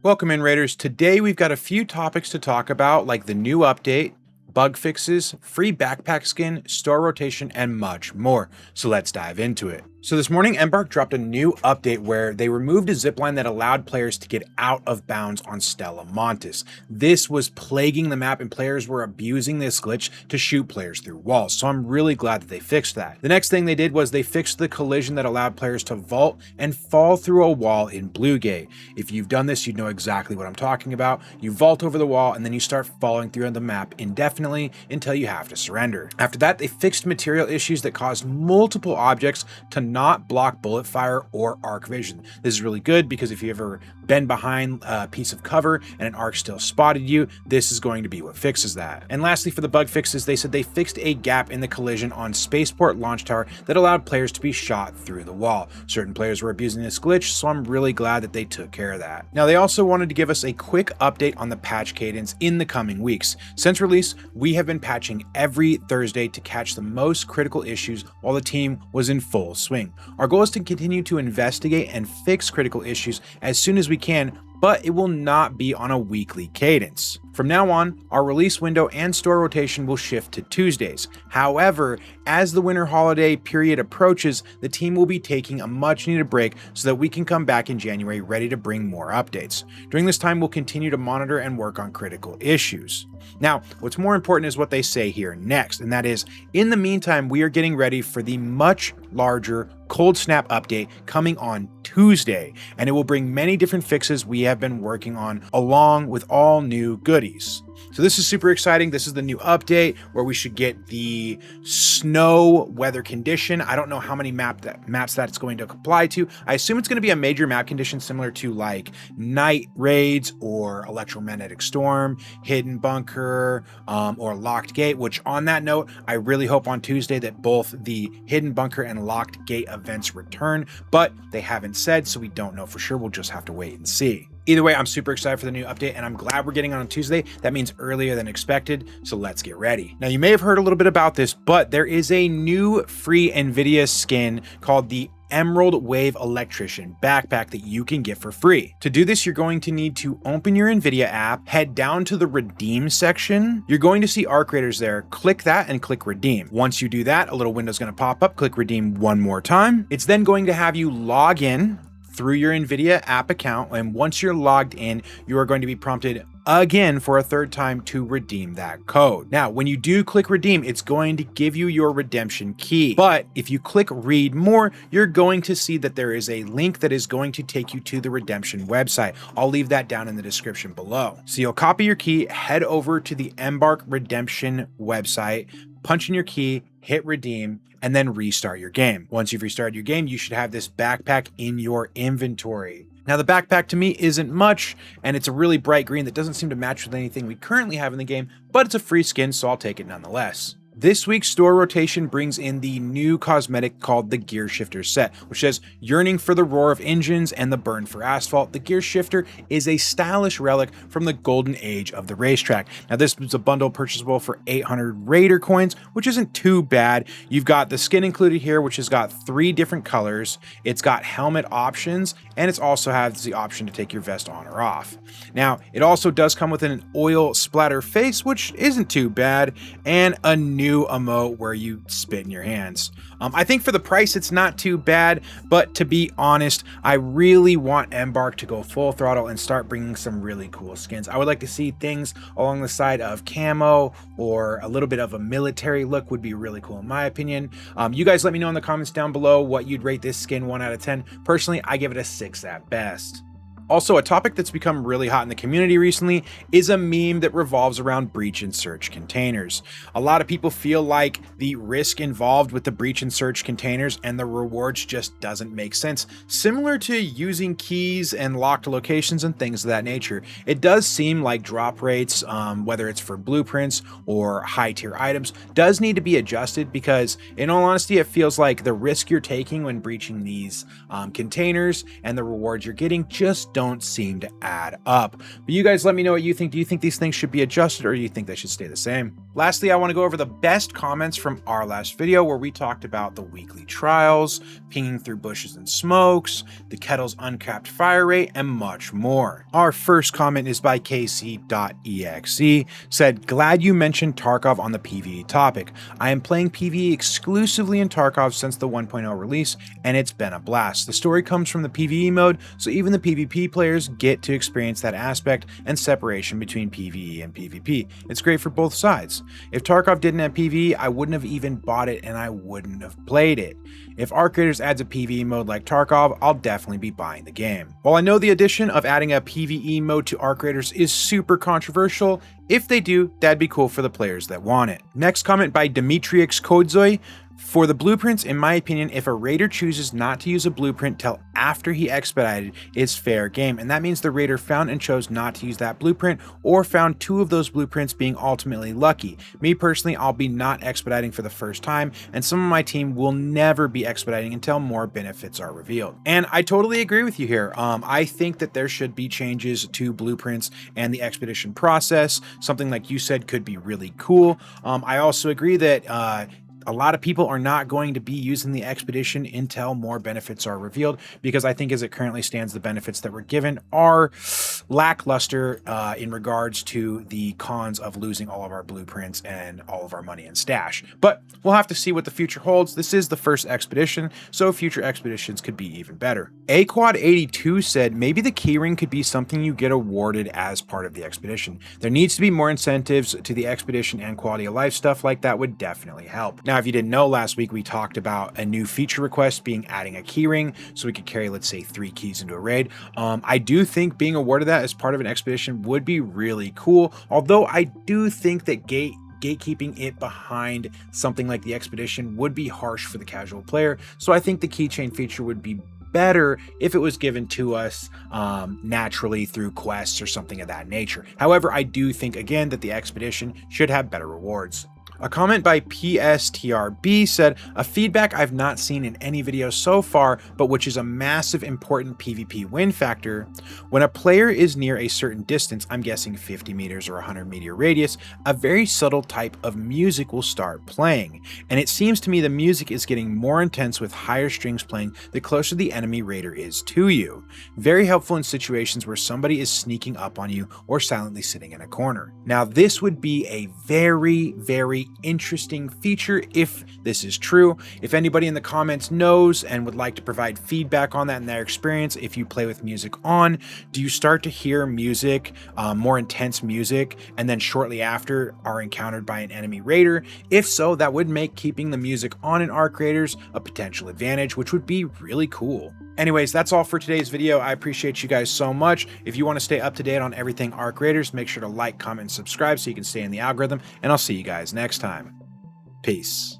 Welcome in, Raiders. Today we've got a few topics to talk about, like the new update, bug fixes, free backpack skin, store rotation, and much more. So let's dive into it. So this morning, Embark dropped a new update where they removed a zipline that allowed players to get out of bounds on Stella Montis. This was plaguing the map and players were abusing this glitch to shoot players through walls. So I'm really glad that they fixed that. The next thing they did was they fixed the collision that allowed players to vault and fall through a wall in Bluegate. If you've done this, you know exactly what I'm talking about. You vault over the wall and then you start falling through the map indefinitely until you have to surrender. After that, they fixed material issues that caused multiple objects to not block bullet fire or arc vision. This is really good because if you ever been behind a piece of cover and an arc still spotted you, this is going to be what fixes that. And lastly, for the bug fixes, they said they fixed a gap in the collision on Spaceport Launch Tower that allowed players to be shot through the wall. Certain players were abusing this glitch, so I'm really glad that they took care of that. Now, they also wanted to give us a quick update on the patch cadence in the coming weeks. Since release, we have been patching every Thursday to catch the most critical issues while the team was in full swing. Our goal is to continue to investigate and fix critical issues as soon as we can, but it will not be on a weekly cadence. From now on, our release window and store rotation will shift to Tuesdays. However, as the winter holiday period approaches, the team will be taking a much needed break so that we can come back in January ready to bring more updates. During this time, we'll continue to monitor and work on critical issues. Now, what's more important is what they say here next, and that is, in the meantime, we are getting ready for the much larger Cold Snap update coming on Tuesday, and it will bring many different fixes we have been working on along with all new goodies. So this is super exciting. This is the new update where we should get the snow weather condition. I don't know how many maps that it's going to apply to. I assume it's going to be a major map condition similar to like night raids or electromagnetic storm, hidden bunker, or locked gate, which on that note, I really hope on Tuesday that both the hidden bunker and locked gate events return, but they haven't said, so we don't know for sure. We'll just have to wait and see. Either way, I'm super excited for the new update and I'm glad we're getting on Tuesday. That means earlier than expected, so let's get ready. Now, you may have heard a little bit about this, but there is a new free NVIDIA skin called the Emerald Wave Electrician backpack that you can get for free. To do this, you're going to need to open your NVIDIA app, head down to the redeem section. You're going to see Arc Raiders there. Click that and click redeem. Once you do that, a little window is going to pop up. Click redeem one more time. It's then going to have you log in through your NVIDIA app account, and once you're logged in, you are going to be prompted again for a third time to redeem that code. Now, when you do click redeem, it's going to give you your redemption key. But if you click read more, you're going to see that there is a link that is going to take you to the redemption website. I'll leave that down in the description below. So you'll copy your key, head over to the Embark redemption website, punch in your key, hit redeem, and then restart your game. Once you've restarted your game, you should have this backpack in your inventory. Now, the backpack to me isn't much, and it's a really bright green that doesn't seem to match with anything we currently have in the game, but it's a free skin, so I'll take it nonetheless. This week's store rotation brings in the new cosmetic called the Gear Shifter set, which says, yearning for the roar of engines and the burn for asphalt. The Gear Shifter is a stylish relic from the golden age of the racetrack. Now, this is a bundle purchasable for 800 Raider coins, which isn't too bad. You've got the skin included here, which has got 3 different colors. It's got helmet options, and it also has the option to take your vest on or off. Now, it also does come with an oil splatter face, which isn't too bad, and a new emote where you spit in your hands. I think for the price, it's not too bad, but to be honest, I really want Embark to go full throttle and start bringing some really cool skins. I would like to see things along the side of camo or a little bit of a military look would be really cool in my opinion. You guys let me know in the comments down below what you'd rate this skin 1 out of 10. Personally, I give it a 6 at best. Also, a topic that's become really hot in the community recently is a meme that revolves around breach and search containers. A lot of people feel like the risk involved with the breach and search containers and the rewards just doesn't make sense. Similar to using keys and locked locations and things of that nature, it does seem like drop rates, whether it's for blueprints or high tier items, does need to be adjusted because in all honesty, it feels like the risk you're taking when breaching these containers and the rewards you're getting just don't don't seem to add up. But you guys let me know what you think. Do you think these things should be adjusted, or do you think they should stay the same? Lastly, I want to go over the best comments from our last video where we talked about the weekly trials, pinging through bushes and smokes, the kettle's uncapped fire rate, and much more. Our first comment is by KC.exe, said, "Glad you mentioned Tarkov on the PvE topic. I am playing PvE exclusively in Tarkov since the 1.0 release, and it's been a blast. The story comes from the PvE mode, so even the PvP players get to experience that aspect and separation between PvE and PvP. It's great for both sides. If Tarkov didn't have PvE, I wouldn't have even bought it and I wouldn't have played it. If Arc Raiders adds a PvE mode like Tarkov, I'll definitely be buying the game." While I know the addition of adding a PvE mode to Arc Raiders is super controversial, if they do, that'd be cool for the players that want it. Next comment by Dimitrix Kodzoi. "For the blueprints, in my opinion, if a raider chooses not to use a blueprint till after he expedited, it's fair game, and that means the raider found and chose not to use that blueprint, or found 2 of those blueprints being ultimately lucky. Me personally, I'll be not expediting for the first time, and some of my team will never be expediting until more benefits are revealed." And I totally agree with you here. I think that there should be changes to blueprints and the expedition process. Something like you said could be really cool. I also agree that a lot of people are not going to be using the expedition until more benefits are revealed, because I think as it currently stands, the benefits that were given are lackluster in regards to the cons of losing all of our blueprints and all of our money and stash. But we'll have to see what the future holds. This is the first expedition, so future expeditions could be even better. AQuad82 said, "Maybe the keyring could be something you get awarded as part of the expedition. There needs to be more incentives to the expedition, and quality of life stuff like that would definitely help." Now, if you didn't know, last week we talked about a new feature request being adding a keyring, so we could carry, let's say, 3 keys into a raid. I do think being awarded that as part of an expedition would be really cool, although I do think that gatekeeping it behind something like the expedition would be harsh for the casual player. So I think the keychain feature would be better if it was given to us naturally through quests or something of that nature. However, I do think, again, that the expedition should have better rewards. A comment by PSTRB said, "A feedback I've not seen in any video so far, but which is a massive important PvP win factor. When a player is near a certain distance, I'm guessing 50 meters or 100-meter radius, a very subtle type of music will start playing. And it seems to me the music is getting more intense with higher strings playing the closer the enemy raider is to you. Very helpful in situations where somebody is sneaking up on you or silently sitting in a corner." Now, this would be a very, very interesting feature if this is true. If anybody in the comments knows and would like to provide feedback on that in their experience, if you play with music on, do you start to hear music, more intense music, and then shortly after are encountered by an enemy raider? If so, that would make keeping the music on in Arc Raiders a potential advantage, which would be really cool. Anyways, that's all for today's video. I appreciate you guys so much. If you want to stay up to date on everything Arc Raiders, make sure to like, comment, and subscribe so you can stay in the algorithm, and I'll see you guys next time. Peace.